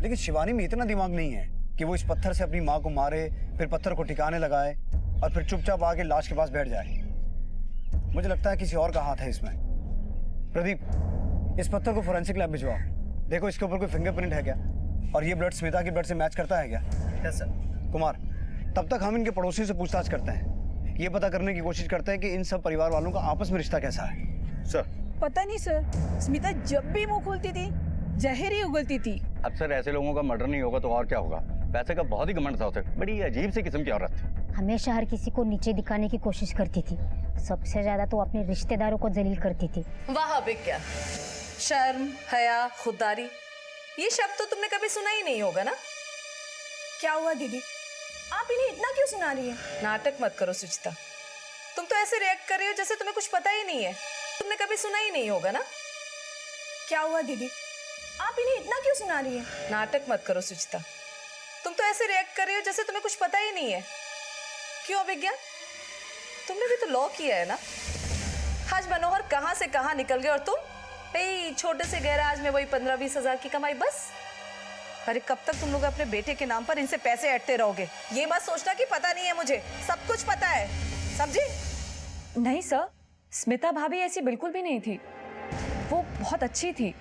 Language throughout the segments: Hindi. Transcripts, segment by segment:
लेकिन शिवानी में इतना दिमाग नहीं है कि वो इस पत्थर से अपनी माँ को मारे, फिर पत्थर को ठिकाने लगाए और फिर चुपचाप आके लाश के पास बैठ जाए। मुझे लगता है किसी और का हाथ है इसमें। प्रदीप, इस पत्थर को फोरेंसिक लैब भिजवाओ। देखो इसके ऊपर कोई फिंगरप्रिंट है क्या, और ये ब्लड स्मिता के ब्लड से मैच करता है क्या? Yes sir. कुमार, तब तक हम इनके पड़ोसियों से पूछताछ करते हैं, ये पता करने की कोशिश करते हैं कि इन सब परिवार वालों का आपस में रिश्ता कैसा है। सर पता नहीं सर, स्मिता जब भी मुंह खोलती थी जहर ही उगलती थी। अब सर ऐसे लोगों का मर्डर नहीं होगा तो और क्या होगा? पैसे का बहुत ही घमंड था उसे। बड़ी अजीब सी किस्म की औरत थी। हमेशा हर किसी को नीचे दिखाने की कोशिश करती थी, सबसे ज्यादा तो अपने रिश्तेदारों को जलील करती थी। वाह विज्ञा, शर्म, हया, खुददारी, ये शब्द तो तुमने कभी सुना ही नहीं होगा ना? क्या हुआ दीदी, आप इन्हें इतना क्यों सुना रही हैं? नाटक मत करो सुचिता, तुम तो ऐसे रिएक्ट कर रही हो जैसे तुम्हें कुछ पता ही नहीं है। तुमने कभी सुना ही नहीं होगा ना? क्या हुआ दीदी, आप इन्हें इतना क्यों सुना रही हैं? नाटक मत करो सुचिता, तुम तो ऐसे रिएक्ट कर रही हो जैसे तुम्हें कुछ पता ही नहीं है। क्यों विज्ञा, तुमने भी तो लॉ किया है ना? आज मनोहर कहाँ से कहाँ निकल गए और तुम भाई छोटे से गैराज में वही 15-20 हजार की कमाई बस। अरे कब तक तुम लोग अपने बेटे के नाम पर इनसे पैसे ऐंठते रहोगे? ये मत सोचना कि पता नहीं है, मुझे सब कुछ पता है, समझी? नहीं सर, स्मिता भाभी ऐसी बिल्कुल भी नहीं थी, वो बहुत अच्छी थी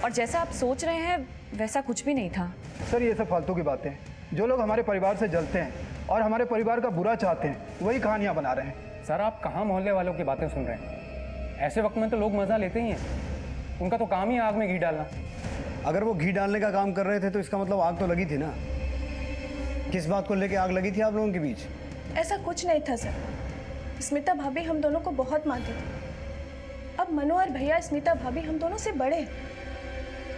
और जैसा आप सोच रहे हैं वैसा कुछ भी नहीं था। सर ये सब फालतू की बातें, जो लोग हमारे परिवार से जलते हैं और हमारे परिवार का बुरा चाहते हैं वही कहानियां बना रहे हैं। सर आप कहाँ मोहल्ले वालों की बातें सुन रहे हैं? ऐसे वक्त में तो लोग मज़ा लेते ही हैं, उनका तो काम ही आग में घी डालना। अगर वो घी डालने का काम कर रहे थे तो इसका मतलब आग तो लगी थी ना। किस बात को लेके आग लगी थी आप लोगों के बीच? ऐसा कुछ नहीं था सर, स्मिता भाभी हम दोनों को बहुत मानती थी। अब मनोहर भैया, स्मिता भाभी हम दोनों से बड़े हैं,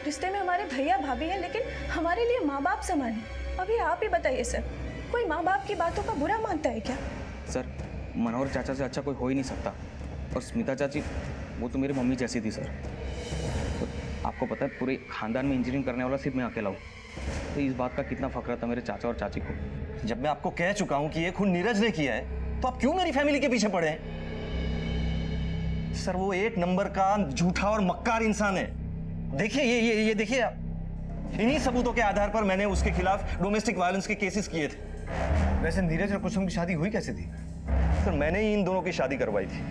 रिश्ते में हमारे भैया भाभी हैं, लेकिन हमारे लिए माँ बाप समान है। अभी आप ही बताइए सर, कोई माँ बाप की बातों का बुरा मानता है क्या? सर मनोहर चाचा से अच्छा कोई हो ही नहीं सकता, और स्मिता चाची वो तो मेरी मम्मी जैसी थी सर। तो आपको पता है पूरे खानदान में इंजीनियरिंग करने वाला सिर्फ मैं अकेला हूँ, तो इस बात का कितना फख्र था मेरे चाचा और चाची को। जब मैं आपको कह चुका हूं कि ये खून नीरज ने किया है तो आप क्यों मेरी फैमिली के पीछे पड़े हैं? सर वो एक नंबर का झूठा और मक्कार इंसान है। देखिए ये देखिए आप, इन्हीं सबूतों के आधार पर मैंने उसके खिलाफ डोमेस्टिक वायलेंस के केसेस किए थे। वैसे नीरज और कुसुम की शादी हुई कैसे थी? सर मैंने ही इन दोनों की शादी करवाई थी,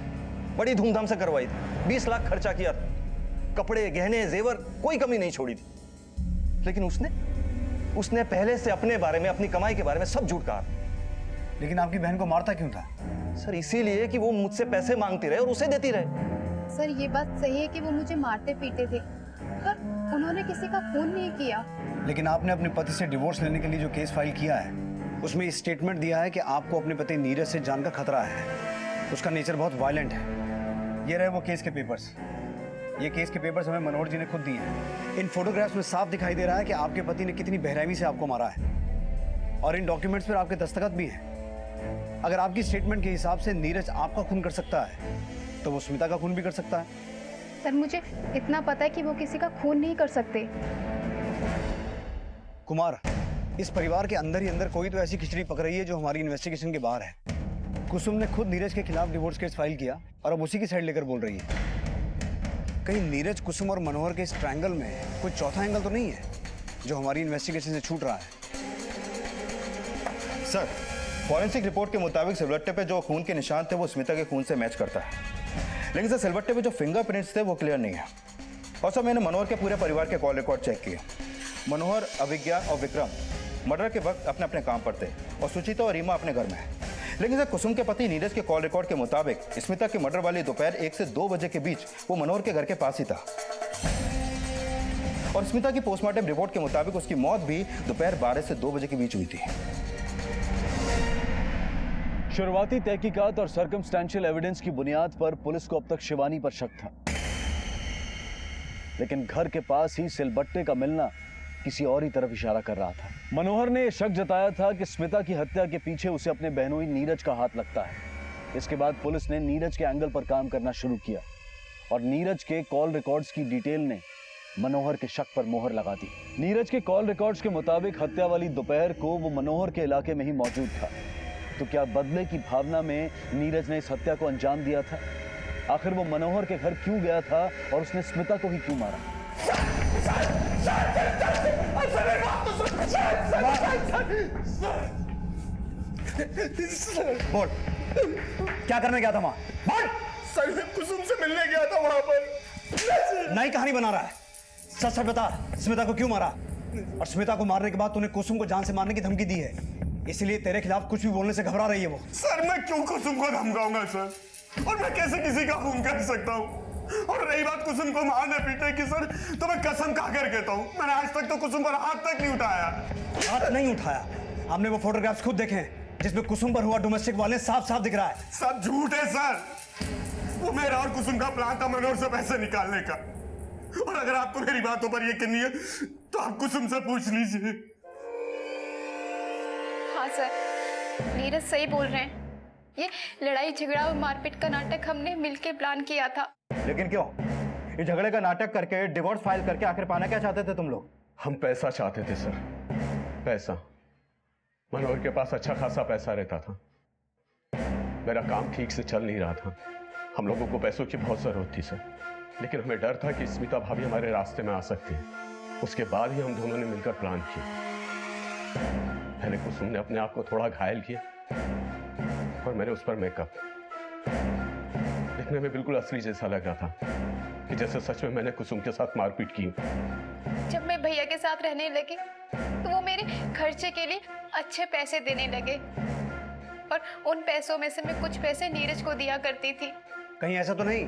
बड़ी धूमधाम से करवाई थी। 20 लाख खर्चा किया था, कपड़े, गहने, जेवर, कोई कमी नहीं छोड़ी थी। लेकिन उसने पहले से अपने बारे में, अपनी कमाई के बारे में सब झूठ कहा। लेकिन आपकी बहन को मारता क्यों था? सर इसीलिए कि वो मुझसे पैसे मांगती रहे और उसे देती रहे। सर ये बात सही है कि वो मुझे मारते पीटे थे, पर उन्होंने किसी का खून नहीं किया। लेकिन आपने अपने पति से डिवोर्स लेने के लिए जो केस फाइल किया है उसमें ये स्टेटमेंट दिया है कि आपको अपने पति नीरज से जान का खतरा है, उसका नेचर बहुत वायलेंट है। ये रहे वो केस के पेपर्स। ये केस के पेपर्स हमें मनोहर जी ने खुद दिए हैं। इन फोटोग्राफ्स में साफ दिखाई दे रहा है कि आपके पति ने कितनी बेरहमी से आपको मारा है, और इन डॉक्यूमेंट्स पर आपके दस्तखत भी हैं। अगर आपकी स्टेटमेंट के हिसाब से नीरज आपका खून कर सकता है तो वो स्मिता का खून भी कर सकता है। सर मुझे इतना पता है कि वो किसी का खून नहीं कर सकते। कुमार, इस परिवार के अंदर ही अंदर कोई तो ऐसी खिचड़ी पक रही है जो हमारी इन्वेस्टिगेशन के बाहर है। कुसुम ने खुद नीरज के खिलाफ डिवोर्स केस फाइल किया और अब उसी की साइड लेकर बोल रही है। कहीं नीरज, कुसुम और मनोहर के इस ट्रायंगल में कोई चौथा एंगल तो नहीं है जो हमारी इन्वेस्टिगेशन से छूट रहा है? सर फॉरेंसिक रिपोर्ट के मुताबिक सिलवट्टे पे जो खून के निशान थे वो स्मिता के खून से मैच करता है, लेकिन सर सिलवट्टे पे जो फिंगरप्रिंट्स थे वो क्लियर नहीं है। और सर मैंने मनोहर के पूरे परिवार के कॉल रिकॉर्ड चेक किए। मनोहर, अभिज्ञा और विक्रम मर्डर के वक्त अपने अपने काम पर थे और सुचिता और रीमा अपने घर में है। लेकिन सर कुसुम के पति नीरज के कॉल रिकॉर्ड के मुताबिक स्मिता के मर्डर वाली दोपहर 1 से 2 बजे के बीच वो मनोहर के घर के पास ही था, और स्मिता की पोस्टमार्टम रिपोर्ट के मुताबिक उसकी मौत भी दोपहर 12 से 2 बजे के बीच हुई थी। शुरुआती तहकीकात और सर्कमस्टेंशियल एविडेंस की बुनियाद पर पुलिस को अब तक शिवानी पर शक था, लेकिन घर के पास ही सिलबट्टे का मिलना किसी और ही तरफ इशारा कर रहा था। मनोहर ने यह शक जताया था कि स्मिता की हत्या के पीछे उसे अपने बहनोई नीरज का हाथ लगता है। इसके बाद पुलिस ने नीरज के एंगल पर काम करना शुरू किया और नीरज के कॉल रिकॉर्ड्स की डिटेल ने मनोहर के शक पर मोहर लगा दी। नीरज के कॉल रिकॉर्ड्स के मुताबिक हत्या वाली दोपहर को वो मनोहर के इलाके में ही मौजूद था। तो क्या बदले की भावना में नीरज ने इस हत्या को अंजाम दिया था? आखिर वो मनोहर के घर क्यों गया था और उसने स्मिता को ही क्यों मारा? बोल, क्या करने गया था वहां? बोल। सर मैं कुसुम से मिलने गया था वहां पर। नई कहानी बना रहा है। सच सच बता, स्मिता को क्यों मारा? और स्मिता को मारने के बाद तूने कुसुम को जान से मारने की धमकी दी है, इसलिए तेरे खिलाफ कुछ भी बोलने से घबरा रही है वो। सर मैं क्यों कुसुम को धमकाऊंगा सर? और मैं कैसे किसी का खून कर सकता हूँ? और रही बात कुसुम को मारने पीटने की सर, तो मैं कसम खा कर कहता हूँ, मैंने आज तक तो कुसुम पर हाथ तक नहीं उठाया। हाथ नहीं उठाया? हमने वो फोटोग्राफ्स खुद देखे हैं जिसमें कुसुम पर हुआ डोमेस्टिक वायलेंस साफ साफ दिख रहा है। सब झूठ है सर। वो मेरा और कुसुम का प्लान था मनोहर से पैसे निकालने का। और अगर आपको मेरी बातों पर यकीन नहीं है तो आप कुसुम से पूछ लीजिए। हाँ सर, नीरज सही बोल रहे हैं। ये लड़ाई झगड़ा और मारपीट का नाटक हमने मिलकर प्लान किया था। लेकिन क्यों? ये झगड़े का नाटक करके, डिवोर्स फाइल करके आखिर पाना क्या चाहते थे तुम लोग? हम पैसा चाहते थे सर, पैसा। मनोहर के पास अच्छा खासा पैसा रहता था, मेरा काम ठीक से चल नहीं रहा था, हम लोगों को पैसों की बहुत जरूरत थी सर। लेकिन हमें डर था कि स्मिता भाभी हमारे रास्ते में आ सकती है। उसके बाद ही हम दोनों ने मिलकर प्लान किया। पहले कुसुम ने अपने आप को थोड़ा घायल किया और मैंने उस पर मेकअप। देखने में बिल्कुल असली जैसा लग रहा था कि जैसे सच में मैंने कुसुम के साथ मारपीट की। जब मैं भैया के साथ रहने लगी तो वो मेरे खर्चे के लिए अच्छे पैसे देने लगे और उन पैसों में से मैं कुछ पैसे नीरज को दिया करती थी। कहीं ऐसा तो नहीं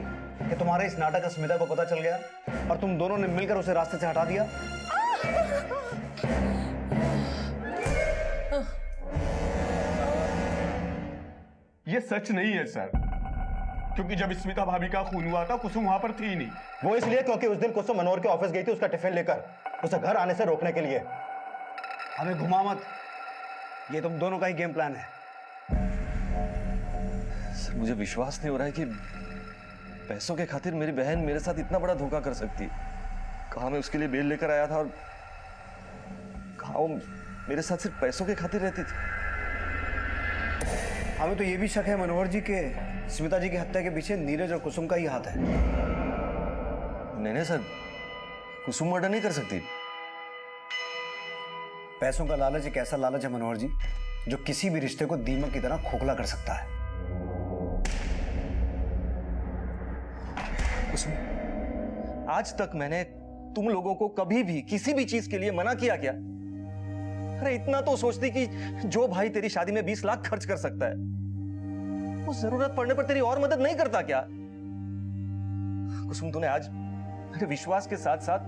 कि तुम्हारे इस नाटक का स्मिता को पता चल गया और तुम दोनों ने मिलकर उसे रास्ते से हटा दिया? ये सच नहीं है सर, क्योंकि जब स्मिता भाभी का खून हुआ था कुसुम वहां पर थी ही नहीं। वो इसलिए क्योंकि उस दिन कुसुम मनोहर के ऑफिस गई थी उसका टिफिन लेकर, उसे घर आने से रोकने के लिए। हमें घुमा मत, ये तुम दोनों का ही गेम प्लान है। सर मुझे विश्वास नहीं हो रहा है कि पैसों के खातिर मेरी बहन मेरे साथ इतना बड़ा धोखा कर सकती। कहा मैं उसके लिए बेल लेकर आया था और कहा वो मेरे साथ सिर्फ पैसों के खातिर रहती थी। हमें तो ये भी शक है मनोहर जी के स्मिता जी की हत्या के पीछे नीरज और कुसुम का ही हाथ है। नहीं सर, कुसुम मर्डर नहीं कर सकती। पैसों का लालच एक ऐसा लालच है मनोहर जी जो किसी भी रिश्ते को दीमक की तरह खोखला कर सकता है। कुसुम, आज तक मैंने तुम लोगों को कभी भी किसी भी चीज के लिए मना किया क्या? अरे इतना तो सोचती कि जो भाई तेरी शादी में 20 लाख खर्च कर सकता है वो जरूरत पड़ने पर तेरी और मदद नहीं करता क्या? कुसुम, तूने आज मेरे विश्वास के साथ साथ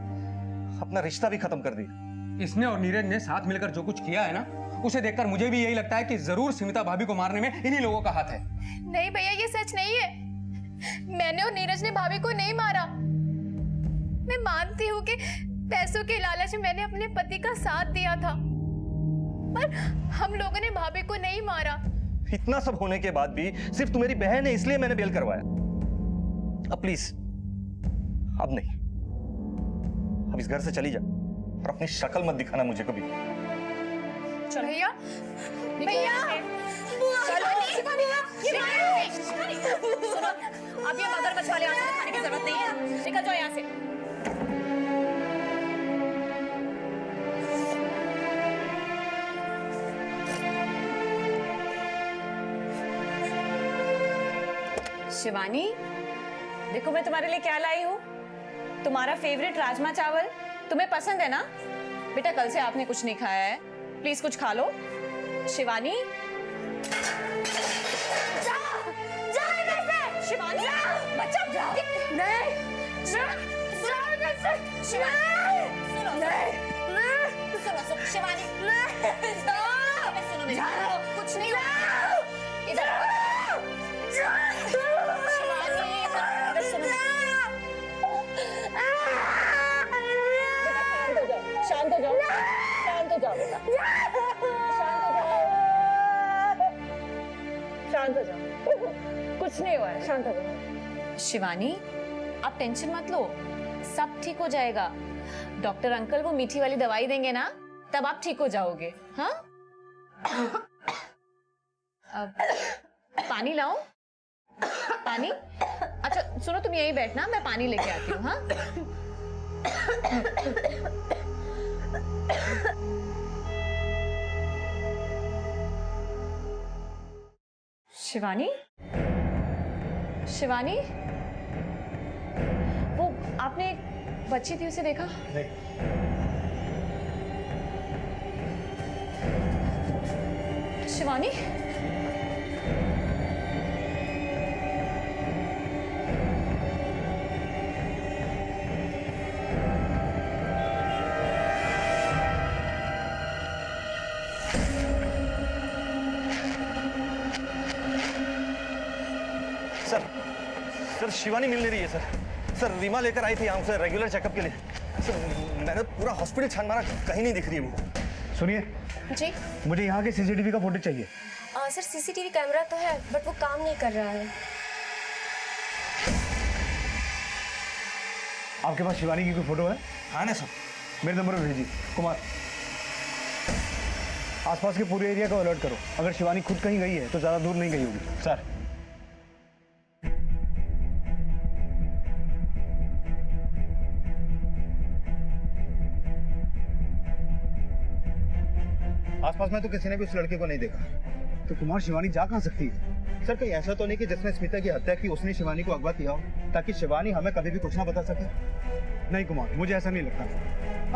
अपना रिश्ता भी खत्म कर दिया। इसने और नीरज ने साथ मिलकर जो कुछ किया है ना, उसे देखकर मुझे भी यही लगता है कि जरूर स्मिता भाभी को मारने में इन्हीं लोगों का हाथ है। नहीं भैया, ये सच नहीं है। मैंने और नीरज ने भाभी को नहीं मारा। मैं मानती हूँ कि पैसों के लालच में मैंने अपने पति का साथ दिया था, पर हम लोगों ने भाभी को नहीं मारा। इतना सब होने के बाद भी सिर्फ तू मेरी बहन है इसलिए मैंने बेल करवाया। अब प्लीज, अब नहीं, अब इस घर से चली जा और अपनी शक्ल मत दिखाना मुझे कभी। भैया, भैया, अब ये मगरमच्छ वाले आंसू दिखाने की जरूरत नहीं है, निकल जाओ यहाँ से। शिवानी, देखो मैं तुम्हारे लिए क्या लाई हूँ। तुम्हारा फेवरेट राजमा चावल तुम्हें पसंद है ना? बेटा कल से आपने कुछ नहीं खाया है, प्लीज कुछ खा लो। शिवानी, शिवानी, बच्चा जाओ। नहीं, सुनो शिवानी, सुनो कुछ नहीं हुआ। इधर शांत हो जाओ, शांत हो जाओ बेटा, शांत हो जाओ, कुछ नहीं हुआ है, शांत हो जाओ। शिवानी, आप टेंशन मत लो, सब ठीक हो जाएगा। डॉक्टर अंकल वो मीठी वाली दवाई देंगे ना, तब आप ठीक हो जाओगे। हाँ, अब पानी लाओ? पानी? अच्छा सुनो, तुम यहीं बैठना, मैं पानी लेके आती हूँ। हाँ, शिवानी? शिवानी? वो आपने एक बच्ची थी, उसे देखा? नहीं। शिवानी? सर शिवानी मिल नहीं रही है सर। सर रीमा लेकर आई थी यहाँ से रेगुलर चेकअप के लिए। सर मैंने पूरा हॉस्पिटल छान मारा, कहीं नहीं दिख रही है वो। सुनिए जी मुझे यहाँ के सीसीटीवी का फुटेज चाहिए। सर सीसीटीवी कैमरा तो है बट वो काम नहीं कर रहा है। आपके पास शिवानी की कोई फोटो है? हाँ ना सर। मेरे नंबर पर भेजिए। कुमार आसपास के पूरे एरिया को अलर्ट करो। अगर शिवानी खुद कहीं गई है तो ज़्यादा दूर नहीं गई होगी। सर आसपास में तो किसी ने भी उस लड़के को नहीं देखा। तो कुमार शिवानी जा कहाँ सकती है? सर कहीं ऐसा तो नहीं कि जिसने स्मिता की हत्या की उसने शिवानी को अगवा किया हो ताकि शिवानी हमें कभी भी कुछ ना बता सके? नहीं कुमार, मुझे ऐसा नहीं लगता।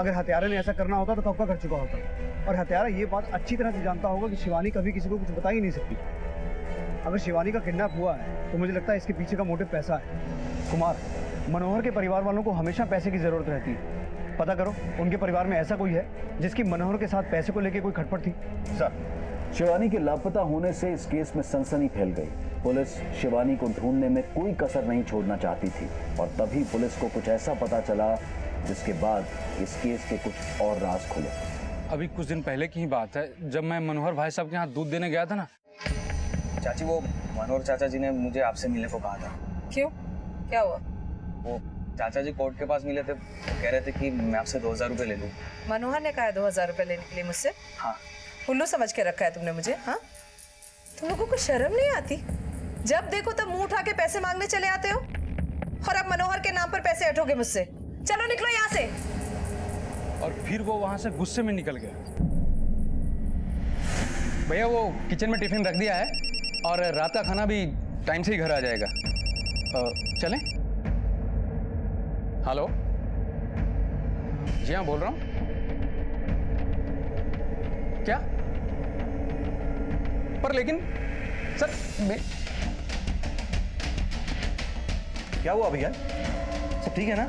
अगर हत्यारे ने ऐसा करना होता तो कब का कर चुका होता। और हत्यारा ये बात अच्छी तरह से जानता होगा कि शिवानी कभी किसी को कुछ बता ही नहीं सकती। अगर शिवानी का किडनैप हुआ है तो मुझे लगता है इसके पीछे का मोटिव पैसा है। कुमार, मनोहर के परिवार वालों को हमेशा पैसे की जरूरत रहती है। पता करो उनके परिवार में ऐसा कोई है जिसकी मनोहर के साथ पैसे को लेकर कोई खटपट थी। सर शिवानी के लापता होने से इस केस में सनसनी फैल गई। पुलिस शिवानी को ढूंढने में कोई कसर नहीं छोड़ना चाहती थी और तभी पुलिस को कुछ ऐसा पता चला जिसके बाद इस केस के कुछ और राज खुले। अभी कुछ दिन पहले की ही बात है जब मैं मनोहर भाई साहब के यहाँ दूध देने गया था ना। चाची वो मनोहर चाचा जी ने मुझे आपसे मिलने को कहा था। क्यों, क्या हुआ? वो चाचा जी कोर्ट के पास मिले थे, कह रहे थे कि मैं आपसे 2000 रुपये ले लूँ। मनोहर ने कहा है 2000 रुपये लेने के लिए मुझसे? हाँ। उल्लू समझ के रखा है तुमने मुझे? हाँ, तुम लोगों को शर्म नहीं आती? जब देखो तब मुंह उठा के पैसे मांगने चले आते हो और अब मनोहर के नाम पर पैसे हटोगे मुझसे। चलो निकलो यहाँ से। और फिर वो वहां से गुस्से में निकल गया। भैया वो किचन में टिफिन रख दिया है और रात का खाना भी टाइम से ही घर आ जाएगा। चलें? हेलो, जी हाँ बोल रहा हूँ। क्या? पर लेकिन सर क्या हुआ भैया? सब ठीक है ना?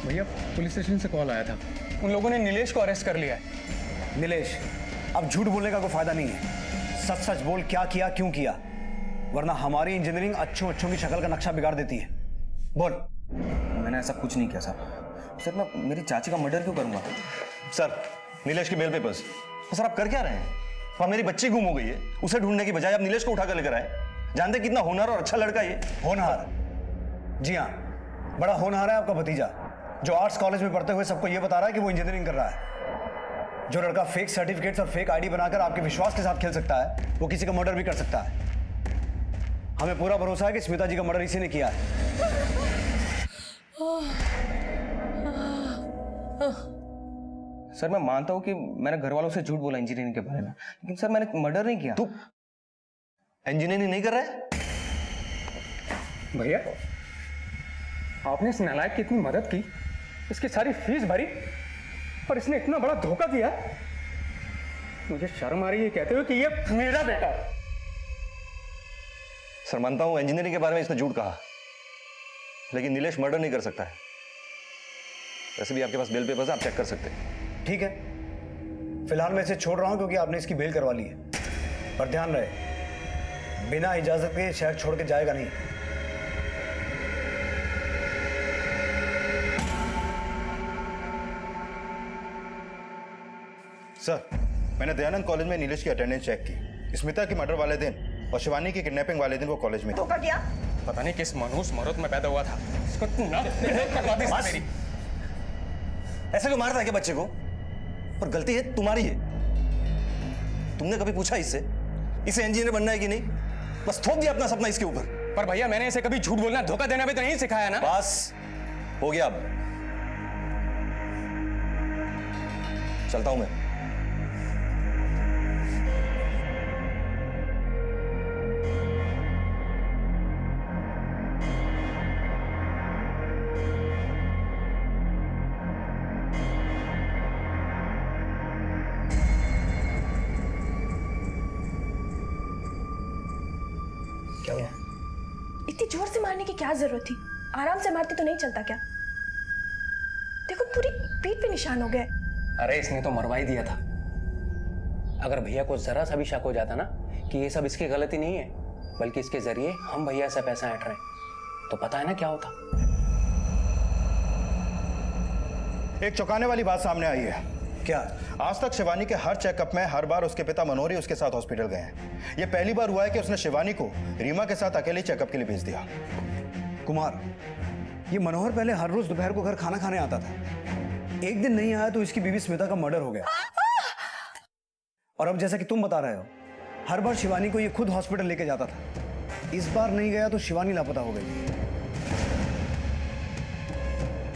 भैया पुलिस स्टेशन से कॉल आया था, उन लोगों ने नीलेश को अरेस्ट कर लिया है। नीलेश, अब झूठ बोलने का कोई फायदा नहीं है। सच सच बोल, क्या किया, क्यों किया, वरना हमारी इंजीनियरिंग अच्छों की शक्ल का नक्शा बिगाड़ देती है। बोल। मैंने ऐसा कुछ नहीं किया सर। मैं मेरी चाची का मर्डर क्यों करूंगा? सर नीलेश के बेल पेपर्स। सर आप कर क्या रहे हैं? और मेरी बच्ची गुम हो गई है, उसे ढूंढने की बजाय आप नीलेश को उठाकर लेकर आए। जानते कितना होनहार और अच्छा लड़का ये? होनहार? जी हाँ, बड़ा होनहार है आपका भतीजा, जो आर्ट्स कॉलेज में पढ़ते हुए सबको ये बता रहा है कि वो इंजीनियरिंग कर रहा है। जो लड़का फेक सर्टिफिकेट्स और फेक आईडी बनाकर आपके विश्वास के साथ खेल सकता है, वो किसी का मर्डर भी कर सकता है। हमें पूरा भरोसा है कि स्मिता जी का मर्डर इसी ने किया है। सर मैं मानता हूँ कि मैंने घर वालों से झूठ बोला इंजीनियरिंग के बारे में, लेकिन सर मैंने मर्डर नहीं किया। तू इंजीनियरिंग नहीं कर रहा है? भैया आपने इस नालायक की इतनी मदद की, इसकी सारी फीस भरी और इसने इतना बड़ा धोखा किया। मुझे शर्म आ रही है कहते हुए कि ये मेरा बेटा है। सर मानता हूं इंजीनियरिंग के बारे में इसने झूठ कहा, लेकिन नीलेश मर्डर नहीं कर सकता है। वैसे भी आपके पास बेल पेपर्स है, आप चेक कर सकते हैं। ठीक है, फिलहाल मैं इसे छोड़ रहा हूं क्योंकि आपने इसकी बेल करवा ली है। पर ध्यान रहे, बिना इजाजत के शहर छोड़ के जाएगा नहीं। सर मैंने दयानंद कॉलेज में नीलेश की अटेंडेंस चेक की। स्मिता की मर्डर वाले दिन और शिवानी की किडनैपिंग वाले दिन वो कॉलेज में धोखा किया? पता नहीं किस मनहूस मरद में पैदा हुआ था। इसको मेरी ऐसे क्यों मारता है क्या बच्चे को? और गलती है तुम्हारी है। तुमने कभी पूछा इससे इसे इंजीनियर बनना है कि नहीं? बस थोप दिया अपना सपना इसके ऊपर। पर भैया मैंने इसे कभी झूठ बोलना, धोखा देना भी तो नहीं सिखाया ना। बस हो गया, अब चलता हूं मैं। इतनी जोर से मारने की क्या जरूरत थी? आराम से मारते तो नहीं चलता क्या? देखो पूरी पीठ पे निशान हो गए। अरे इसने तो मरवा ही दिया था। अगर भैया को जरा सा भी शक हो जाता ना कि ये सब इसकी गलती नहीं है बल्कि इसके जरिए हम भैया से पैसा ऐंठ रहे हैं, तो पता है ना क्या होता। एक चौंकाने वाली बात सामने आई है। क्या? आज तक शिवानी के हर चेकअप में हर बार उसके पिता मनोहर ही उसके साथ हॉस्पिटल गए हैं। यह पहली बार हुआ है कि उसने शिवानी को रीमा के साथ अकेले चेकअप के लिए भेज दिया। कुमार, ये मनोहर पहले हर रोज दोपहर को घर खाना खाने आता था। एक दिन नहीं आया तो इसकी बीवी स्मिता का मर्डर हो गया। और अब जैसा कि तुम बता रहे हो, हर बार शिवानी को ये खुद हॉस्पिटल लेके जाता था। इस बार नहीं गया तो शिवानी लापता हो गई।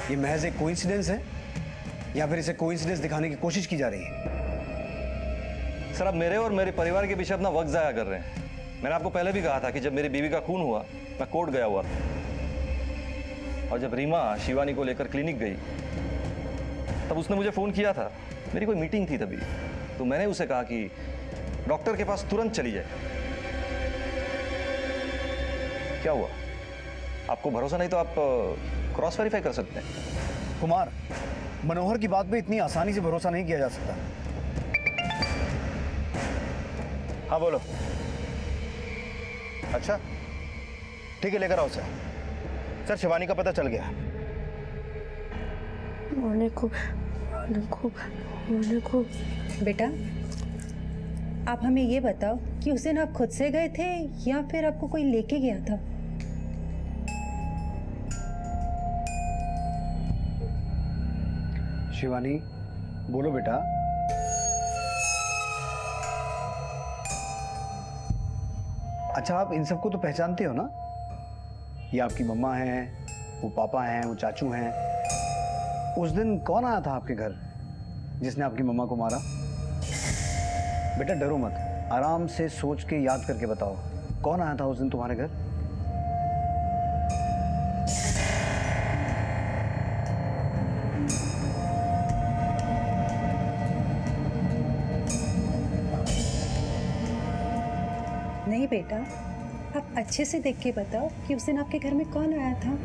ये महज एक कोइंसिडेंस है या फिर इसे कोइंसिडेंस दिखाने की कोशिश की जा रही है? सर, आप मेरे और मेरे परिवार के पीछे अपना वक्त जाया कर रहे हैं। मैंने आपको पहले भी कहा था कि जब मेरी बीवी का खून हुआ मैं कोर्ट गया हुआ था, और जब रीमा शिवानी को लेकर क्लिनिक गई तब उसने मुझे फोन किया था। मेरी कोई मीटिंग थी तभी, तो मैंने उसे कहा कि डॉक्टर के पास तुरंत चली जाए। क्या हुआ? आपको भरोसा नहीं तो आप क्रॉस वेरीफाई कर सकते हैं। कुमार, मनोहर की बात पे इतनी आसानी से भरोसा नहीं किया जा सकता। हाँ बोलो। अच्छा ठीक है, लेकर आओ सर। सर, शिवानी का पता चल गया। बेटा, आप हमें ये बताओ कि उस दिन आप खुद से गए थे या फिर आपको कोई लेके गया था? शिवानी, बोलो बेटा। अच्छा, आप इन सबको तो पहचानते हो ना? ये आपकी मम्मा हैं, वो पापा हैं, वो चाचू हैं। उस दिन कौन आया था आपके घर जिसने आपकी मम्मा को मारा? बेटा डरो मत, आराम से सोच के याद करके बताओ, कौन आया था उस दिन तुम्हारे घर? नहीं बेटा, आप अच्छे से देख के बताओ कि उस दिन आपके घर में कौन आया था।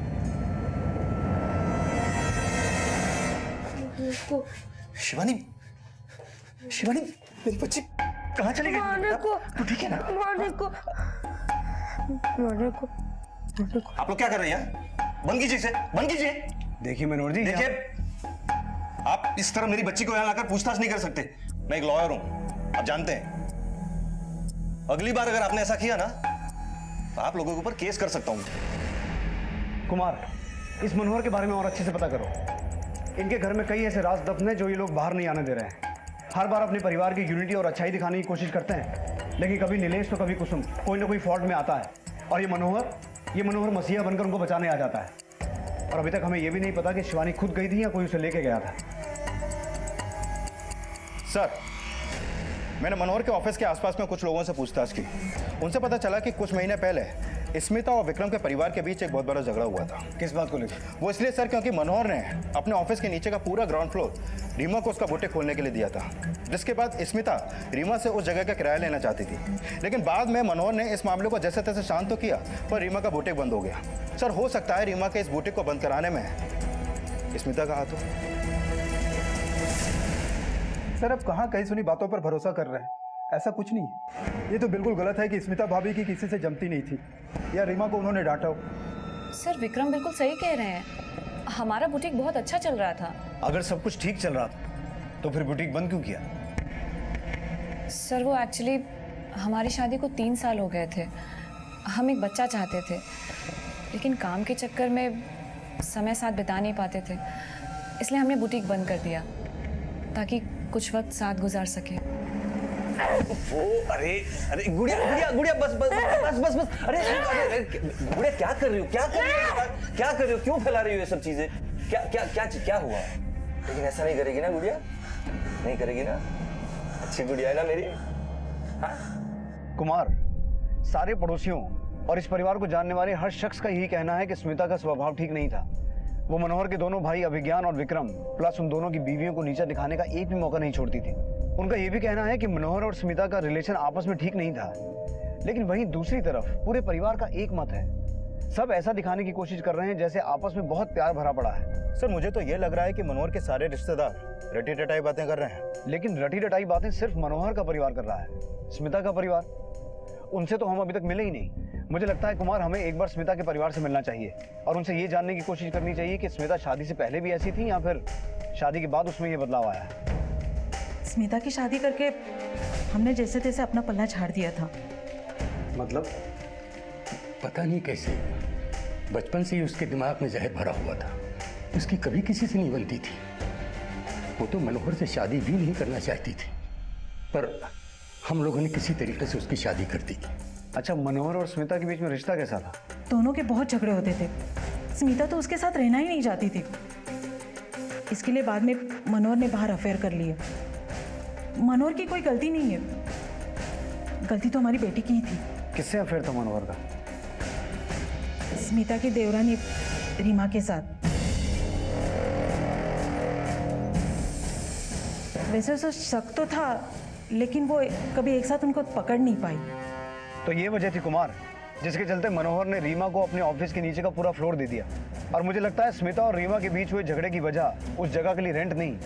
शिवानी, शिवानी, मेरी बच्ची कहाँ चली गई? तू ठीक है ना? आप लोग क्या कर रहे हैं? बंद कीजिए इसे, बंद कीजिए। देखिए मनोहर जी, देखिए, आप इस तरह मेरी बच्ची को यहाँ लाकर पूछताछ नहीं कर सकते। मैं एक लॉयर हूं, आप जानते हैं। अगली बार अगर आपने ऐसा किया ना तो आप लोगों के ऊपर केस कर सकता हूं। कुमार, इस मनोहर के बारे में और अच्छे से पता करो। इनके घर में कई ऐसे राज दफन हैं जो ये लोग बाहर नहीं आने दे रहे हैं। हर बार अपने परिवार की यूनिटी और अच्छाई दिखाने की कोशिश करते हैं, लेकिन कभी नीलेश तो कभी कुसुम कोई ना कोई फॉल्ट में आता है। और ये मनोहर मसीहा बनकर उनको बचाने आ जाता है। और अभी तक हमें यह भी नहीं पता कि शिवानी खुद गई थी या कोई उसे लेके गया था। सर, मैंने मनोहर के ऑफिस के आसपास में कुछ लोगों से पूछताछ की। उनसे पता चला कि कुछ महीने पहले स्मिता और विक्रम के परिवार के बीच एक बहुत बड़ा झगड़ा हुआ था। किस बात को लेकर? वो इसलिए सर क्योंकि मनोहर ने अपने ऑफिस के नीचे का पूरा ग्राउंड फ्लोर रीमा को उसका बुटीक खोलने के लिए दिया था, जिसके बाद स्मिता रीमा से उस जगह का किराया लेना चाहती थी। लेकिन बाद में मनोहर ने इस मामले को जैसे तैसे शांत तो किया, पर रीमा का बुटीक बंद हो गया। सर, हो सकता है रीमा के इस बुटीक को बंद कराने में स्मिता का हाथ हो। सर, अब कहाँ कहीं सुनी बातों पर भरोसा कर रहे हैं? ऐसा कुछ नहीं है। ये तो बिल्कुल गलत है कि स्मिता भाभी की किसी से जमती नहीं थी या रीमा को उन्होंने डांटा हो। सर, विक्रम बिल्कुल सही कह रहे हैं। हमारा बुटीक बहुत अच्छा चल रहा था। अगर सब कुछ ठीक चल रहा था तो फिर बुटीक बंद क्यों किया? सर, वो एक्चुअली हमारी शादी को 3 साल हो गए थे। हम एक बच्चा चाहते थे, लेकिन काम के चक्कर में समय साथ बिता नहीं पाते थे, इसलिए हमने बुटीक बंद कर दिया ताकि कुछ वक्त साथ गुजार सके। अरे अरे गुड़िया गुड़िया गुड़िया, बस बस बस बस बस। अरे गुड़िया, क्या कर रही हो? क्या कर रही हो? क्या कर रही हो? क्यों फैला रही हो ये सब चीजें? क्या क्या क्या क्या हुआ? लेकिन ऐसा नहीं करेगी ना गुड़िया? नहीं करेगी ना? अच्छी गुड़िया है ना मेरी? हाँ? कुमार, सारे पड़ोसियों और इस परिवार को जानने वाले हर शख्स का यही कहना है कि स्मिता का स्वभाव ठीक नहीं था। वो मनोहर के दोनों भाई अभिज्ञान और विक्रम प्लस उन दोनों की बीवियों को नीचा दिखाने का एक भी मौका नहीं छोड़ती थी। उनका यह भी कहना है कि मनोहर और स्मिता का रिलेशन आपस में ठीक नहीं था। लेकिन वहीं दूसरी तरफ पूरे परिवार का एक मत है सब ऐसा दिखाने की कोशिश कर रहे हैं जैसे आपस में बहुत प्यार भरा पड़ा है। सर मुझे तो ये लग रहा है कि मनोहर के सारे रिश्तेदार रटी रटाई बातें कर रहे हैं। लेकिन रटी रटाई बातें सिर्फ मनोहर का परिवार कर रहा है, स्मिता का परिवार, उनसे तो हम अभी तक मिले ही नहीं। मुझे लगता है कुमार, हमें एक बार स्मिता के परिवार से मिलना चाहिए और उनसे ये जानने की कोशिश करनी चाहिए कि स्मिता शादी से पहले भी ऐसी थी या फिर शादी के बाद उसमें ये बदलाव आया है। स्मिता की शादी करके हमने जैसे तैसे अपना पल्ला झाड़ दिया था। मतलब पता नहीं कैसे बचपन से ही उसके दिमाग में जहर भरा हुआ था। उसकी कभी किसी से नहीं बनती थी। वो तो मनोहर से शादी भी नहीं करना चाहती थी, पर हम लोगों ने किसी तरीके से उसकी शादी कर दी। अच्छा, मनोहर और स्मिता के बीच में रिश्ता कैसा था? दोनों के बहुत झगड़े होते थे। स्मिता तो उसके साथ रहना ही नहीं चाहती थी। इसके लिए बाद में मनोहर ने बाहर अफेयर कर लिया। मनोहर की कोई गलती नहीं है, गलती तो हमारी बेटी की ही थी। किससे अफेयर था मनोहर का? स्मिता की देवरानी रीमा के साथ। वैसे उसे शक तो था, लेकिन वो कभी एक साथ उनको पकड़ नहीं पाई। तो ये वजह थी कुमार, जिसके चलते मनोहर ने रीमा को अपने ऑफिस के नीचे का पूरा फ्लोर दे दिया। और मुझे लगता है स्मिता और रीमा के बीच हुए झगड़े की वजह उस जगह के लिए रेंट नहीं,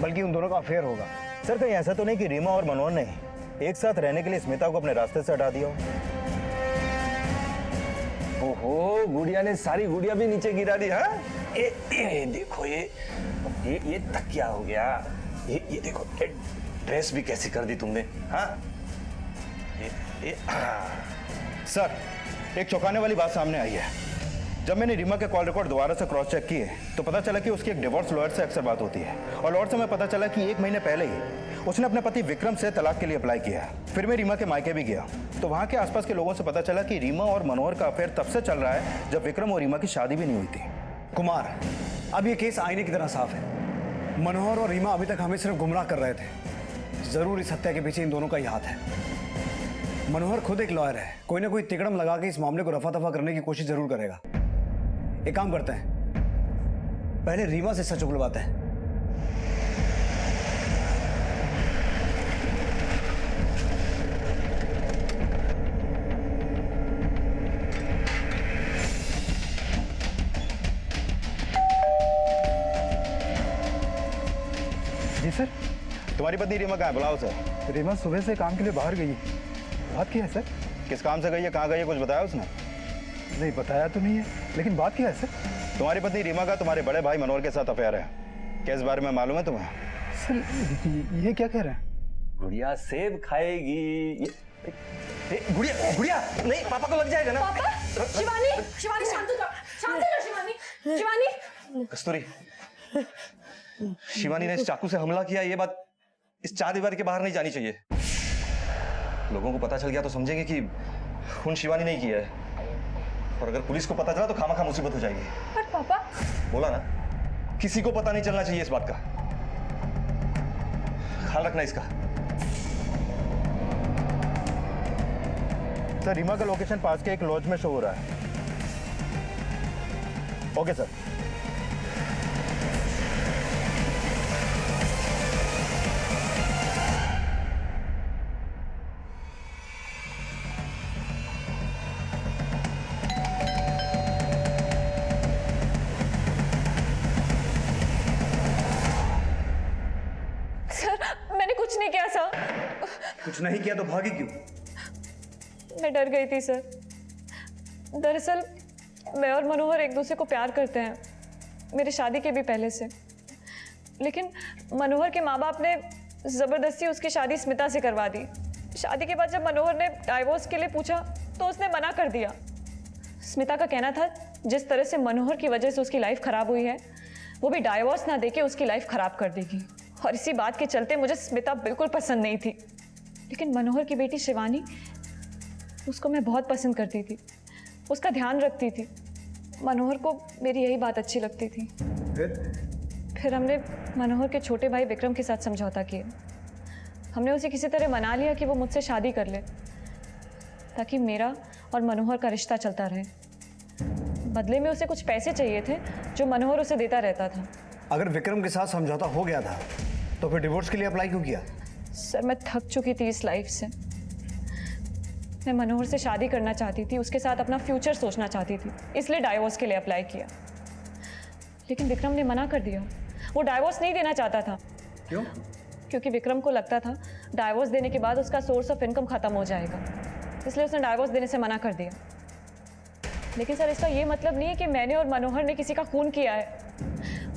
बल्कि उन दोनों का अफेयर होगा। सर कहीं ऐसा तो नहीं कि रीमा और मनोहर ने एक साथ रहने के लिए स्मिता को अपने रास्ते से हटा दिया हो? ओहो, गुड़िया ने सारी गुड़िया भी नीचे गिरा दी। हाँ, ये देखो, ये तकिया हो गया। ये देखो, ड्रेस भी कैसी कर दी तुमने। हाँ, सर एक चौंकाने वाली बात सामने आई है। जब मैंने रीमा के कॉल रिकॉर्ड दोबारा से क्रॉस चेक किए तो पता चला कि उसकी एक डिवोर्स लॉयर से अक्सर बात होती है, और लॉयर से मैं पता चला कि 1 महीने पहले ही उसने अपने पति विक्रम से तलाक के लिए अप्लाई किया। फिर मैं रीमा के मायके भी गया तो वहाँ के आसपास के लोगों से पता चला कि रीमा और मनोहर का अफेयर तब से चल रहा है जब विक्रम और रीमा की शादी भी नहीं हुई थी। कुमार, अब ये केस आईने की तरह साफ है। मनोहर और रीमा अभी तक हमें सिर्फ गुमराह कर रहे थे। जरूर इस हत्या के पीछे इन दोनों का ही हाथ है। मनोहर खुद एक लॉयर है, कोई ना कोई तिकड़म लगा के इस मामले को रफा दफा करने की कोशिश जरूर करेगा। एक काम करते हैं, पहले रीमा से सच उगलवाते हैं। जी सर। तुम्हारी पत्नी रीमा कहाँ है? बुलाओ सर। रीमा सुबह से काम के लिए बाहर गई है। बात क्या है सर? किस काम से गई है, कहाँ गई है, कुछ बताया उसने? नहीं बताया तो नहीं है, लेकिन बात क्या है सर? तुम्हारी पत्नी रीमा का तुम्हारे बड़े भाई मनोहर के साथ अफेयर है। क्या इस बारे में मालूम है तुम्हें? सर ये क्या कह रहे हैं? गुड़िया सेब खाएगी। गुड़िया गुड़िया नहीं, पापा को लग जाएगा ना। पापा, शिवानी, शिवानी शांत हो जाओ, शांत हो जाओ शिवानी, शिवानी। कस्तूरी, शिवानी ने इस चाकू से हमला किया, ये बात इस 4 दीवार के बाहर नहीं जानी चाहिए। लोगों को पता चल गया तो समझेंगे कि खून शिवानी नहीं किया है, और अगर पुलिस को पता चला तो खामखा मुसीबत हो जाएगी। पर पापा, बोला ना, किसी को पता नहीं चलना चाहिए इस बात का। ख्याल रखना इसका। सर रीमा का लोकेशन पास के एक लॉज में शो हो रहा है। Okay sir. कुछ नहीं किया सर। कुछ नहीं किया तो भागी क्यों? मैं डर गई थी सर। दरअसल मैं और मनोहर एक दूसरे को प्यार करते हैं, मेरी शादी के भी पहले से। लेकिन मनोहर के माँ बाप ने ज़बरदस्ती उसकी शादी स्मिता से करवा दी। शादी के बाद जब मनोहर ने डाइवोर्स के लिए पूछा तो उसने मना कर दिया। स्मिता का कहना था जिस तरह से मनोहर की वजह से उसकी लाइफ ख़राब हुई है, वो भी डाइवोर्स ना देके उसकी लाइफ ख़राब कर देगी। और इसी बात के चलते मुझे स्मिता बिल्कुल पसंद नहीं थी। लेकिन मनोहर की बेटी शिवानी, उसको मैं बहुत पसंद करती थी, उसका ध्यान रखती थी। मनोहर को मेरी यही बात अच्छी लगती थी। फिर हमने मनोहर के छोटे भाई विक्रम के साथ समझौता किया। हमने उसे किसी तरह मना लिया कि वो मुझसे शादी कर ले, ताकि मेरा और मनोहर का रिश्ता चलता रहे। बदले में उसे कुछ पैसे चाहिए थे जो मनोहर उसे देता रहता था। अगर विक्रम के साथ समझौता हो गया था तो फिर डिवोर्स के लिए अप्लाई क्यों किया? सर मैं थक चुकी थी इस लाइफ से। मैं मनोहर से शादी करना चाहती थी, उसके साथ अपना फ्यूचर सोचना चाहती थी, इसलिए डाइवोर्स के लिए अप्लाई किया। लेकिन विक्रम ने मना कर दिया। वो डाइवोर्स नहीं देना चाहता था। क्यों? क्योंकि विक्रम को लगता था डाइवोर्स देने के बाद उसका सोर्स ऑफ इनकम खत्म हो जाएगा, इसलिए उसने डाइवोर्स देने से मना कर दिया। लेकिन सर, इसका ये मतलब नहीं है कि मैंने और मनोहर ने किसी का खून किया है।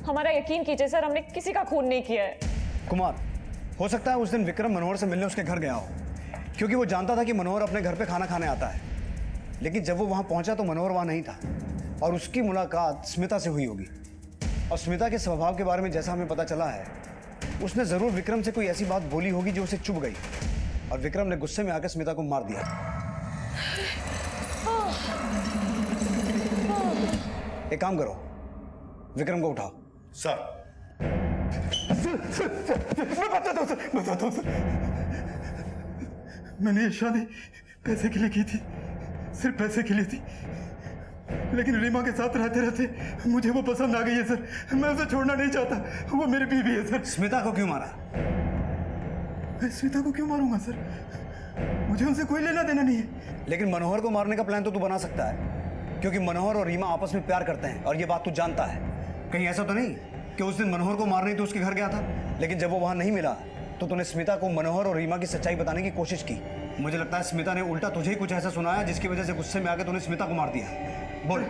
हमारा यकीन कीजिए सर, हमने किसी का खून नहीं किया है। कुमार, हो सकता है उस दिन विक्रम मनोहर से मिलने उसके घर गया हो, क्योंकि वो जानता था कि मनोहर अपने घर पे खाना खाने आता है। लेकिन जब वो वहां पहुंचा तो मनोहर वहां नहीं था और उसकी मुलाकात स्मिता से हुई होगी। और स्मिता के स्वभाव के बारे में जैसा हमें पता चला है, उसने जरूर विक्रम से कोई ऐसी बात बोली होगी जो उसे चुभ गई और विक्रम ने गुस्से में आकर स्मिता को मार दिया। एक काम करो, विक्रम को उठाओ। सर मैं बताता हूँ सर। मैंने ये शादी पैसे के लिए की थी, सिर्फ पैसे के लिए थी। लेकिन रीमा के साथ रहते रहते मुझे वो पसंद आ गई है सर। मैं उसे छोड़ना नहीं चाहता, वो मेरी बीवी है सर। स्मिता को क्यों मारा? मैं स्मिता को क्यों मारूंगा सर? मुझे उनसे कोई लेना देना नहीं है। लेकिन मनोहर को मारने का प्लान तो तू बना सकता है, क्योंकि मनोहर और रीमा आपस में प्यार करते हैं और ये बात तू जानता है। कहीं ऐसा तो नहीं कि उस दिन मनोहर को मारने तो उसके घर गया था, लेकिन जब वो वहां नहीं मिला तो तूने स्मिता को मनोहर और रीमा की सच्चाई बताने की कोशिश की। मुझे लगता है स्मिता ने उल्टा तुझे ही कुछ ऐसा सुनाया जिसकी वजह से गुस्से में आके तूने स्मिता को मार दिया। बोल,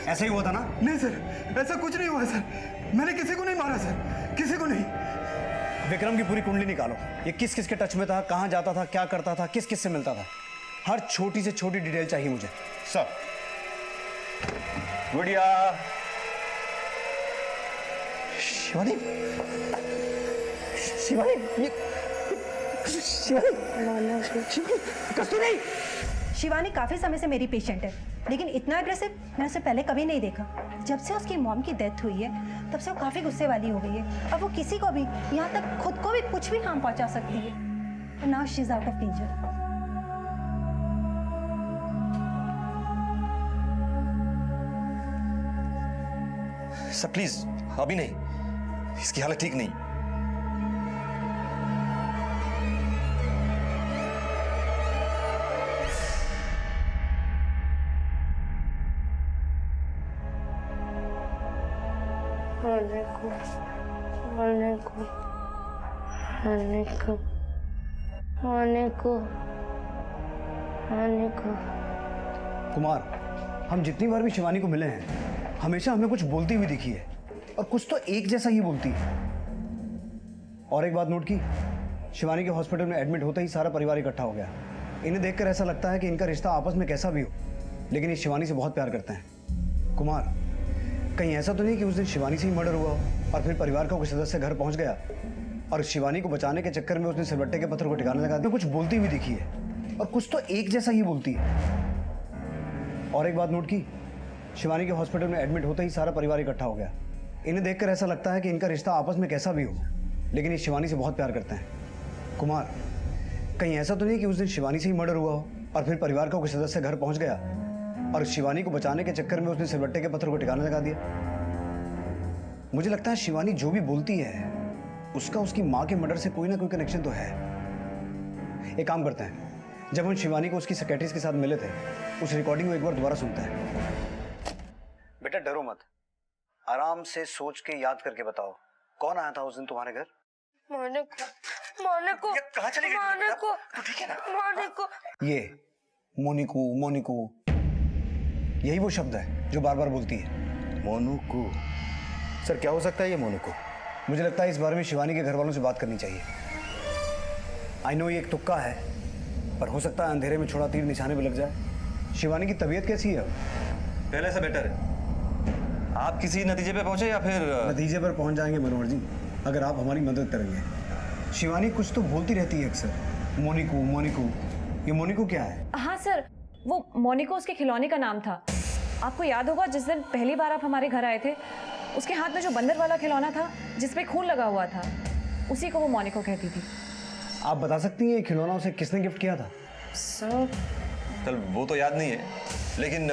ऐसा ही हुआ था ना? नहीं सर, ऐसा कुछ नहीं हुआ सर। मैंने किसी को नहीं मारा सर, किसी को नहीं। विक्रम की पूरी कुंडली निकालो। ये किस किस के टच में था, कहाँ जाता था, क्या करता था, किस किस से मिलता था, हर छोटी से छोटी डिटेल चाहिए मुझे। सर, गुड़िया। शिवानी, शिवानी, ये कस्तूरी। शिवानी काफी समय से मेरी पेशेंट है, लेकिन इतना एग्रेसिव मैंने उसे पहले कभी नहीं देखा। जब से उसकी मॉम की डेथ हुई है, तब से वो काफी गुस्से वाली हो गई है। अब वो किसी को भी, यहाँ तक खुद को भी कुछ भी हार्म पहुंचा सकती है। Now she is out of danger. Sir please, अभी नहीं, इसकी हालत ठीक नहीं। कुमार, हम जितनी बार भी शिवानी को मिले हैं, हमेशा हमें कुछ बोलती हुई दिखी है और कुछ तो एक जैसा ही बोलती है। और एक बात नोट की, शिवानी के हॉस्पिटल में एडमिट होते ही सारा परिवार इकट्ठा हो गया। इन्हें देखकर ऐसा लगता है कि इनका रिश्ता आपस में कैसा भी हो, लेकिन ये शिवानी से बहुत प्यार करते हैं। कुमार, कहीं ऐसा तो नहीं कि उस दिन शिवानी से ही मर्डर हुआ हो और फिर परिवार का कोई सदस्य घर पहुंच गया और शिवानी को बचाने के चक्कर में उसने सिलबट्टे के पत्थर को ठिकाने लगा दिया? कुछ बोलती हुई दिखी है और कुछ तो एक जैसा ही बोलती है। और एक बात नोट की, शिवानी के हॉस्पिटल में एडमिट होते ही सारा परिवार इकट्ठा हो गया। इन्हें देखकर ऐसा लगता है कि इनका रिश्ता आपस में कैसा भी हो, लेकिन ये शिवानी से बहुत प्यार करते हैं। कुमार, कहीं ऐसा तो नहीं कि उस दिन शिवानी से ही मर्डर हुआ हो और फिर परिवार का कोई सदस्य घर पहुंच गया और शिवानी को बचाने के चक्कर में उसने सिलबट्टे के पत्थर को ठिकाने लगा दिया? मुझे लगता है शिवानी जो भी बोलती है उसका उसकी माँ के मर्डर से कोई ना कोई कनेक्शन तो है। एक काम करते हैं, जब हम शिवानी को उसकी सेक्रेटरीज के साथ मिले थे, उस रिकॉर्डिंग को एक बार दोबारा सुनते हैं। बेटा डरो मत, आराम से सोच के याद करके बताओ, कौन आया था उस दिन तुम्हारे घर? कहाँ चली गई? ठीक है ना? ये मोनिकू मोनिकू, यही वो शब्द है जो बार बार बोलती है। मोनिकू? सर क्या हो सकता है ये मोनिकू? मुझे लगता है इस बारे में शिवानी के घर वालों से बात करनी चाहिए। आई नो ये एक तुक्का है, पर हो सकता है अंधेरे में छोड़ा तीर निशाने पे लग जाए। शिवानी की तबीयत कैसी है? पहले से बेटर है। आप किसी नतीजे पे पहुंचे या फिर? नतीजे पर पहुंच जाएंगे मनोहर जी, अगर आप हमारी मदद करेंगे। शिवानी कुछ तो बोलती रहती है अक्सर, मोनिकू मोनिकू। ये मोनिकू क्या है? हाँ सर, वो मोनिको उसके खिलौने का नाम था। आपको याद होगा जिस दिन पहली बार आप हमारे घर आए थे, उसके हाथ में जो बंदर वाला खिलौना था जिसपे खून लगा हुआ था, उसी को वो मोनिको कहती थी। आप बता सकती हैं ये खिलौना उसे किसने गिफ्ट किया था? सर चल वो तो याद नहीं है, लेकिन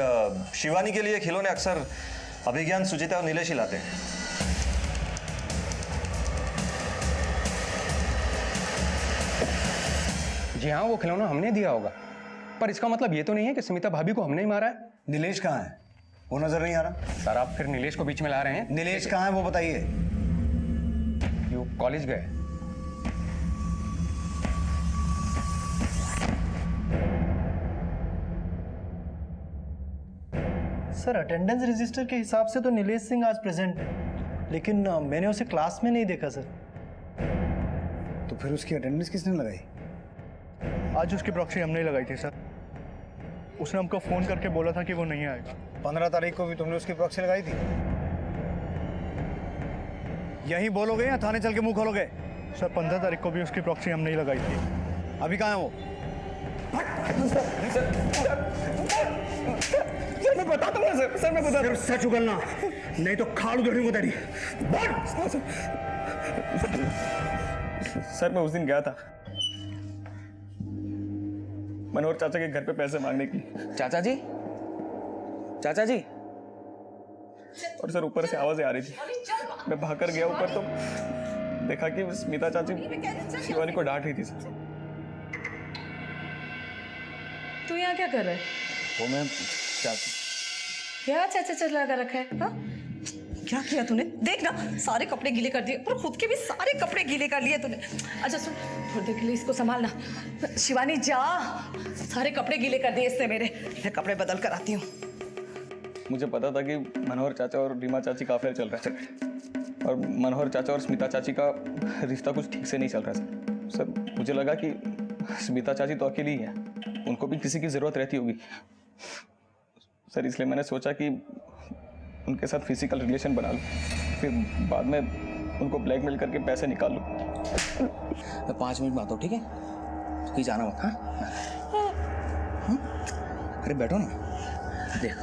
शिवानी के लिए खिलौने अक्सर अभिज्ञान, सुचिता और नीलेश ही लाते हैं। जी हाँ, वो खिलौना हमने दिया होगा। पर इसका मतलब ये तो नहीं है कि स्मिता भाभी को हमने ही मारा है। नीलेश कहाँ है? वो नजर नहीं आ रहा। सर आप फिर नीलेश को बीच में ला रहे हैं। नीलेश कहाँ है वो बताइए। वो कॉलेज गए। सर अटेंडेंस रजिस्टर के हिसाब से तो नीलेश सिंह आज प्रेजेंट है, लेकिन मैंने उसे क्लास में नहीं देखा सर। तो फिर उसकी अटेंडेंस किसने लगाई? आज उसकी प्रॉक्सी हमने ही लगाई थी सर। उसने हमको फोन करके बोला था कि वो नहीं आएगा। 15 तारीख को भी तुमने उसकी प्रॉक्सी लगाई थी? यही बोलोगे या थाने चल के मुंह खोलोगे? सर 15 तारीख को भी उसकी प्रॉक्सी हमने ही लगाई थी। अभी कहाँ है वो? सर मैं बता दूंगा सर मैं बता। सिर्फ सच उगलना, नहीं तो खाड़ उधड़ूंगा तेरी। सर मैं उस दिन गया था मनोहर चाचा के घर पे पैसे मांगने की। चाचा जी, चाचा जी। और सर ऊपर से आवाजें आ रही थी। मैं भागकर गया ऊपर तो देखा कि स्मिता चाची शिवानी को डांट रही थी सर। तू यहाँ क्या कर रहा है? वो मैं चाची क्या चाचा चला कर रखा है? हाँ? क्या किया तूने? देख ना, सारे कपड़े गीले कर दिए, पर खुद के भी सारे कपड़े गीले कर लिए तूने। अच्छा सुन, थोड़ी देर के लिए इसको संभालना। शिवानी जा, सारे कपड़े गीले कर दिए इसने मेरे। मैं कपड़े बदल कर आती हूँ। मुझे पता था कि मनोहर चाचा और रीमा चाची का अफेयर चल रहा है और मनोहर चाचा और स्मिता चाची का रिश्ता कुछ ठीक से नहीं चल रहा है सर। मुझे लगा कि स्मिता चाची तो अकेली ही है, उनको भी किसी की ज़रूरत रहती होगी सर। इसलिए मैंने सोचा कि उनके साथ फिजिकल रिलेशन बना लूँ, फिर बाद में उनको ब्लैकमेल करके पैसे निकाल लूँ। मैं 5 मिनट में आता हूँ, ठीक है? कहीं जाना मत। हाँ? अरे बैठो ना, देख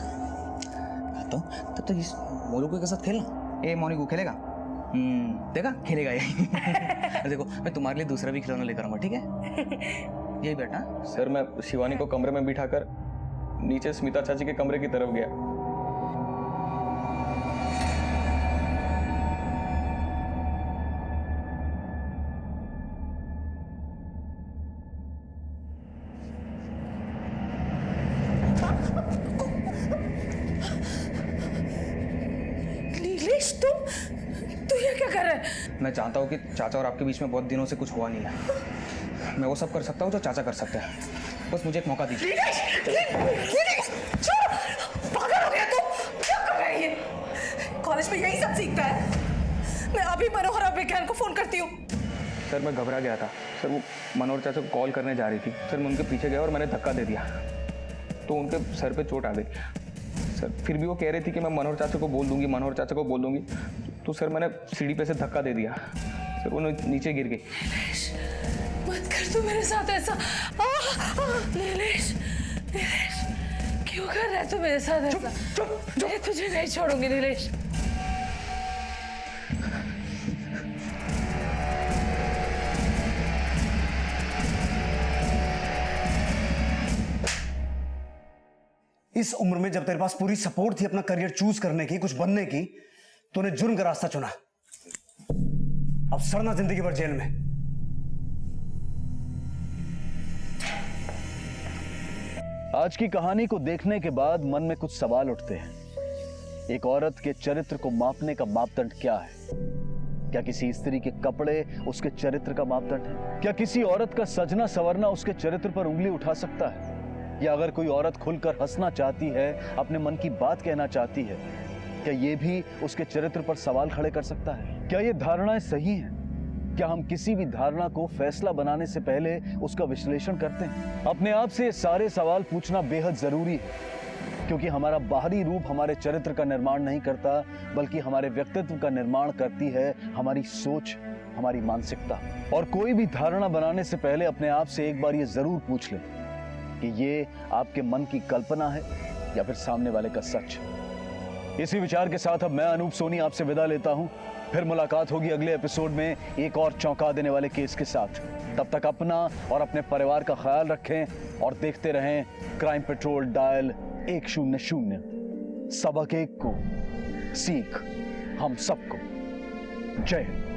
आता हूँ। तब तक इस मोनू के साथ खेलना। ए मोनिको खेलेगा? देखा खेलेगा ये। देखो मैं तुम्हारे लिए दूसरा भी खिलौना लेकर आऊँगा, ठीक है? यही बैठना। सर मैं शिवानी को कमरे में बिठाकर नीचे स्मिता चाची के कमरे की तरफ गया। नीलेश तू ये क्या कर रहा है? मैं चाहता हूँ कि चाचा और आपके बीच में बहुत दिनों से कुछ हुआ नहीं है। मैं वो सब कर सकता हूँ जो चाचा कर सकते हैं, बस मुझे एक मौका दीजिए। पागल हो गया तू? क्या कर रहा है ये? कॉलेज में यही सब सीखता है? मैं अभी मनोहर और विज्ञान को फोन करती हूँ। सर मैं घबरा गया था सर। वो मनोहर चाचा को कॉल करने जा रही थी सर। मैं उनके पीछे गया और मैंने धक्का दे दिया तो उनके सर पे चोट आ गई सर। फिर भी वो कह रही थी कि मैं मनोहर चाचा को बोल दूंगी, मनोहर चाचा को बोल दूंगी। तो सर मैंने सीढ़ी पे से धक्का दे दिया सर, वो नीचे गिर गई। मत कर तू मेरे साथ ऐसा। नीलेश, नीलेश क्यों कर रहा है तू मेरे साथ ऐसा? चुप मैं तुझे नहीं छोड़ूंगी नीलेश। इस उम्र में जब तेरे पास पूरी सपोर्ट थी अपना करियर चूज करने की, कुछ बनने की, तूने जुर्म का रास्ता चुना। अब सड़ना जिंदगी भर जेल में। आज की कहानी को देखने के बाद मन में कुछ सवाल उठते हैं। एक औरत के चरित्र को मापने का मापदंड क्या है? क्या किसी स्त्री के कपड़े उसके चरित्र का मापदंड है? क्या किसी औरत का सजना संवरना उसके चरित्र पर उंगली उठा सकता है? या अगर कोई औरत खुलकर हंसना चाहती है, अपने मन की बात कहना चाहती है, क्या ये भी उसके चरित्र पर सवाल खड़े कर सकता है? क्या ये धारणाएं सही हैं? क्या हम किसी भी धारणा को फैसला बनाने से पहले उसका विश्लेषण करते हैं? अपने आप से ये सारे सवाल पूछना बेहद जरूरी है, क्योंकि हमारा बाहरी रूप हमारे चरित्र का निर्माण नहीं करता, बल्कि हमारे व्यक्तित्व का निर्माण करती है हमारी सोच, हमारी मानसिकता। और कोई भी धारणा बनाने से पहले अपने आप से एक बार ये जरूर पूछ लें कि ये आपके मन की कल्पना है या फिर सामने वाले का सच। इसी विचार के साथ अब मैं अनूप सोनी आपसे विदा लेता हूं। फिर मुलाकात होगी अगले एपिसोड में एक और चौंका देने वाले केस के साथ। तब तक अपना और अपने परिवार का ख्याल रखें और देखते रहें क्राइम पेट्रोल डायल 100। सबक एक को सीख हम सबको। जय हिंद।